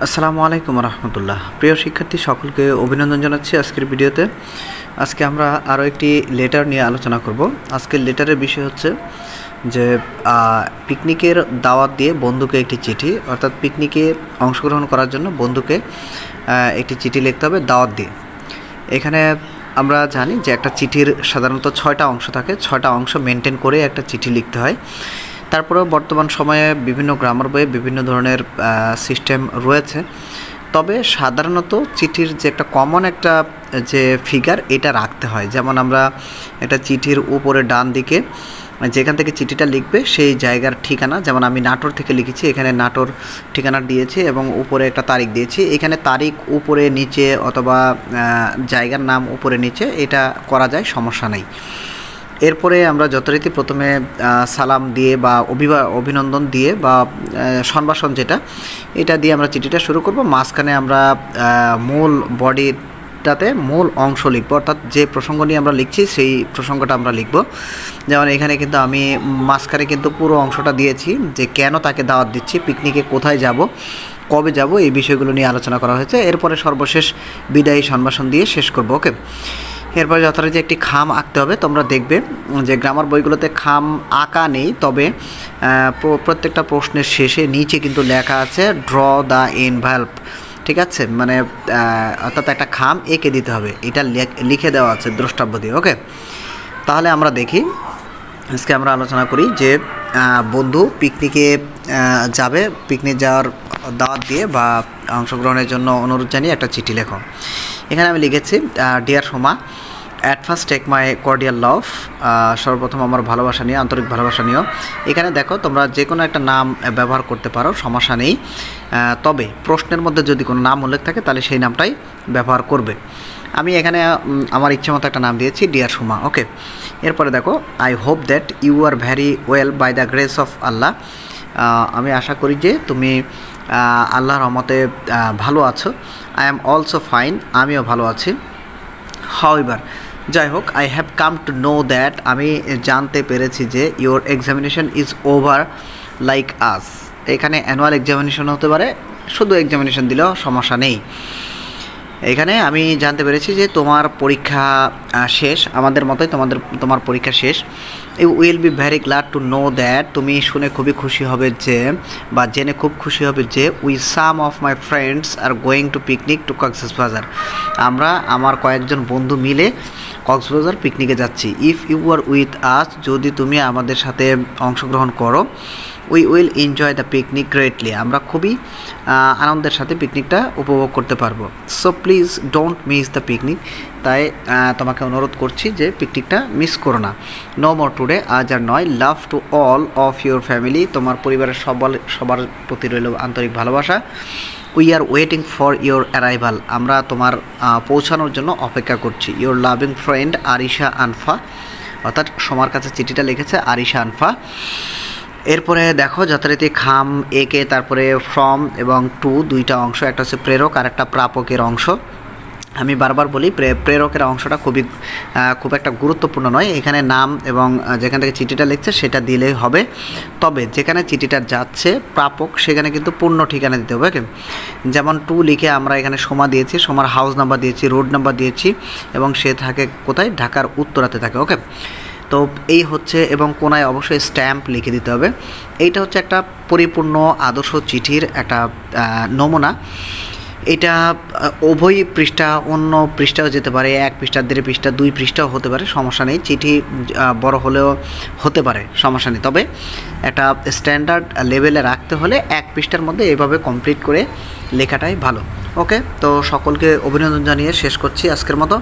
আসসালামু আলাইকুম রহমতুল্লাহ। প্রিয় শিক্ষার্থী সকলকে অভিনন্দন জানাচ্ছি আজকের ভিডিওতে। আজকে আমরা আরও একটি লেটার নিয়ে আলোচনা করব। আজকের লেটারের বিষয় হচ্ছে যে পিকনিকের দাওয়াত দিয়ে বন্ধুকে একটি চিঠি, অর্থাৎ পিকনিকে অংশগ্রহণ করার জন্য বন্ধুকে একটি চিঠি লিখতে হবে দাওয়াত দিয়ে। এখানে আমরা জানি যে একটা চিঠির সাধারণত 6টা অংশ থাকে, 6টা অংশ মেনটেন করে একটা চিঠি লিখতে হয়। তারপরেও বর্তমান সময়ে বিভিন্ন গ্রামার বইয়ে বিভিন্ন ধরনের সিস্টেম রয়েছে, তবে সাধারণত চিঠির যে একটা কমন একটা যে ফিগার এটা রাখতে হয়। যেমন আমরা একটা চিঠির উপরে ডান দিকে যেখান থেকে চিঠিটা লিখবে সেই জায়গার ঠিকানা, যেমন আমি নাটোর থেকে লিখেছি, এখানে নাটোর ঠিকানা দিয়েছি এবং উপরে একটা তারিখ দিয়েছি। এখানে তারিখ উপরে নিচে অথবা জায়গার নাম উপরে নিচে এটা করা যায়, সমস্যা নেই। এরপরে আমরা যথারীতি প্রথমে সালাম দিয়ে বা অভিনন্দন দিয়ে বা সম্ভাষণ যেটা এটা দিয়ে আমরা চিঠিটা শুরু করব। মাঝখানে আমরা মূল বডিটাতে মূল অংশ লিখব, অর্থাৎ যে প্রসঙ্গ নিয়ে আমরা লিখছি সেই প্রসঙ্গটা আমরা লিখব। যেমন এখানে কিন্তু আমি মাঝখানে কিন্তু পুরো অংশটা দিয়েছি যে কেন তাকে দাওয়াত দিচ্ছি, পিকনিকে কোথায় যাব, কবে যাব, এই বিষয়গুলো নিয়ে আলোচনা করা হয়েছে। এরপরে সর্বশেষ বিদায়ী সম্ভাষণ দিয়ে শেষ করব। ওকে, এরপরে যথারীতি একটি খাম আঁকতে হবে। তোমরা দেখবে যে গ্রামার বইগুলোতে খাম আঁকা নেই, তবে প্রত্যেকটা প্রশ্নের শেষে নিচে কিন্তু লেখা আছে ড্র দ্য এনভেলপ, ঠিক আছে, মানে অর্থাৎ একটা খাম এঁকে দিতে হবে, এটা লিখে দেওয়া আছে দ্রষ্টব্য দিয়ে। ওকে, তাহলে আমরা দেখি, আজকে আমরা আলোচনা করি যে বন্ধু পিকনিকে যাবে, পিকনিক যাওয়ার দাওয়াত দিয়ে বা অংশগ্রহণের জন্য অনুরোধ জানিয়ে একটা চিঠি লেখো। এখানে আমি লিখেছি dear Soma, at first take my cordial love, সর্বপ্রথম আমার ভালোবাসা নিয়ে, আন্তরিক ভালোবাসা নিও। এখানে দেখো তোমরা যে কোনো একটা নাম ব্যবহার করতে পারো, সমস্যা নেই, তবে প্রশ্নের মধ্যে যদি কোনো নাম উল্লেখ থাকে তাহলে সেই নামটাই ব্যবহার করবে। আমি এখানে আমার ইচ্ছে মতো একটা নাম দিয়েছি ডিয়ার সোমা। ওকে, এরপরে দেখো I hope that you are very well by the grace of Allah, আমি আশা করি যে তুমি আল্লাহর রহমতে ভালো আছো। আই অ্যাম অলসো ফাইন, আমিও ভালো আছি। হাউএভার, যাই হোক, I have come to know that, আমি জানতে পেরেছি যে your examination is over like us. এখানে অ্যানুয়াল এক্সামিনেশন হতে পারে, শুধু এক্সামিনেশন দিলেও সমস্যা নেই। এখানে আমি জানতে পেরেছি যে তোমার পরীক্ষা শেষ, আমাদের মতোই তোমার পরীক্ষা শেষ। You will be very glad to know that, তুমি শুনে খুবই খুশি হবে যে বা জেনে খুব খুশি হবে যে we some of my friends are going to picnic to Cox's Bazar, আমরা আমার কয়েকজন বন্ধু মিলে কক্সবাজার পিকনিকে যাচ্ছি। If you are with us, যদি তুমি আমাদের সাথে অংশগ্রহণ করো, we will enjoy the picnic greatly, আমরা খুবই আনন্দের সাথে পিকনিকটা উপভোগ করতে পারবো। So please don't miss the picnic, তাই তোমাকে অনুরোধ করছি যে পিকনিকটা মিস করো না। নো মোর টুডে, আজ আর নয়। Love to all of your family, তোমার পরিবারের সবার প্রতি রইল আন্তরিক ভালোবাসা। We are waiting for your arrival, আমরা তোমার পৌঁছানোর জন্য অপেক্ষা করছি। ইউর লাভিং ফ্রেন্ড আরিশা আনফা, অর্থাৎ সোমার কাছে চিঠিটা লিখেছে আরিশা আনফা। এরপরে দেখো যথারীতি খাম একে, তারপরে ফ্রম এবং টু, দুইটা অংশ, একটা হচ্ছে প্রেরক আর একটা প্রাপকের অংশ। আমি বারবার বলি প্রেরকের অংশটা খুব একটা গুরুত্বপূর্ণ নয়, এখানে নাম এবং যেখান থেকে চিঠিটা লিখছে সেটা দিলেই হবে। তবে যেখানে চিঠিটা যাচ্ছে প্রাপক, সেখানে কিন্তু পূর্ণ ঠিকানা দিতে হবে। ওকে, যেমন টু লিখে আমরা এখানে সোমা দিয়েছি, সোমার হাউস নাম্বার দিয়েছি, রোড নাম্বার দিয়েছি এবং সে থাকে কোথায়, ঢাকার উত্তরাতে থাকে। ওকে, তো এই হচ্ছে, এবং কোনায় অবশ্যই স্ট্যাম্প লিখে দিতে হবে। এইটা হচ্ছে একটা পরিপূর্ণ আদর্শ চিঠির একটা নমুনা। এটা উভয় পৃষ্ঠা, অন্য পৃষ্ঠাও যেতে পারে, 1 পৃষ্ঠা, 1.5 পৃষ্ঠা, 2 পৃষ্ঠাও হতে পারে, সমস্যা নেই। চিঠি বড় হলেও হতে পারে, সমস্যা নেই। তবে একটা স্ট্যান্ডার্ড লেভেলে রাখতে হলে 1 পৃষ্ঠার মধ্যে এভাবে কমপ্লিট করে লেখাটাই ভালো। ওকে, তো সকলকে অভিনন্দন জানিয়ে শেষ করছি আজকের মতো।